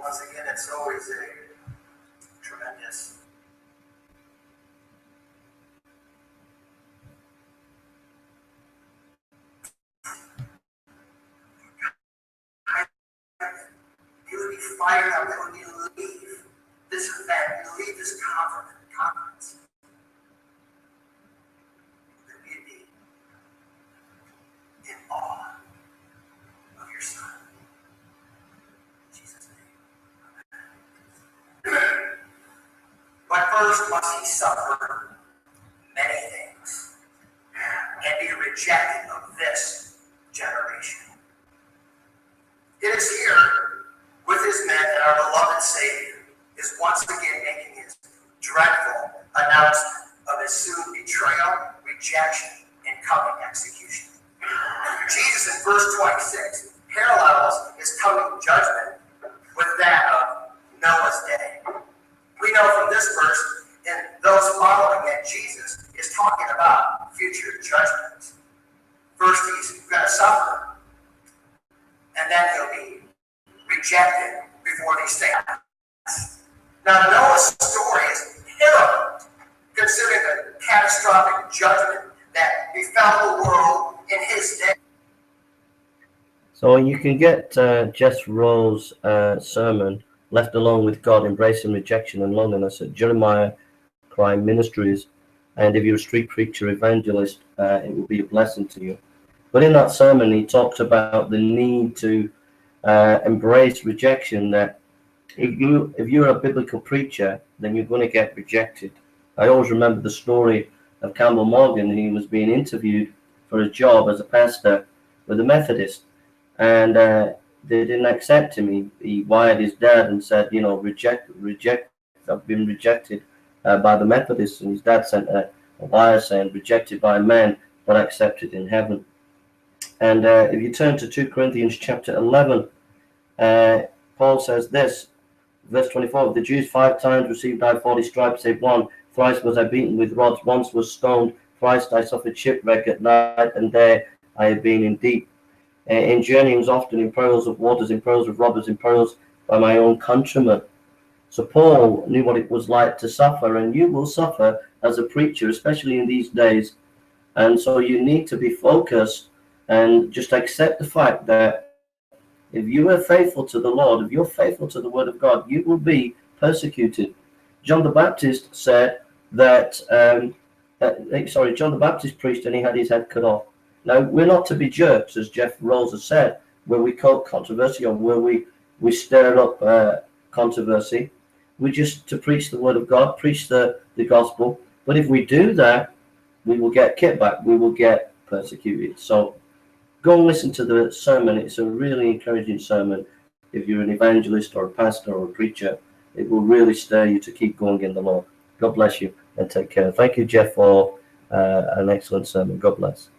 once again, it's always a tremendous you would be fired up when you leave this event, you leave this conference. That you'd be in awe of your son. In Jesus' name. But first must he suffer many things and be rejected of this generation. It is here with his men that our beloved Savior is once again making his dreadful announcement of his soon betrayal, rejection, and coming execution. Jesus in verse 26 parallels his coming judgment with that of Noah's day. We know from this verse and those following that Jesus is talking about future judgments. First, he's going to suffer, and then he'll be rejected before these things. Now, Noah's story is pivotal, considering the catastrophic judgment that befell the world in his day. So you can get Jeff Rowe's sermon, Left Alone with God, Embracing Rejection and Loneliness, at Jeremiah Crime Ministries. And if you're a street preacher, evangelist, it will be a blessing to you. But in that sermon, he talks about the need to embrace rejection, that if you're a biblical preacher, then you're going to get rejected. I always remember the story of Campbell Morgan. He was being interviewed for a job as a pastor with a Methodist, and they didn't accept him. He wired his dad and said, reject, I've been rejected by the Methodists. And his dad sent a wire saying, rejected by men, but accepted in heaven. And if you turn to 2 Corinthians chapter 11, Paul says this, verse 24, the Jews 5 times received I 40 stripes, save one. Thrice was I beaten with rods, once was stoned, thrice I suffered shipwreck at night, and there I have been in deep. In journeyings often, in perils of waters, in perils of robbers, in perils by my own countrymen. So Paul knew what it was like to suffer, and you will suffer as a preacher, especially in these days. And so you need to be focused and just accept the fact that if you are faithful to the Lord, if you're faithful to the Word of God, you will be persecuted. John the Baptist said that, John the Baptist preached and he had his head cut off. Now, we're not to be jerks, as Jeff Rose has said, where we cause controversy or where we stir up controversy. We're just to preach the Word of God, preach the gospel. But if we do that, we will get kickback, we will get persecuted. So go and listen to the sermon. It's a really encouraging sermon. If you're an evangelist or a pastor or a preacher, it will really stir you to keep going in the Lord. God bless you and take care. Thank you, Jeff, for an excellent sermon. God bless.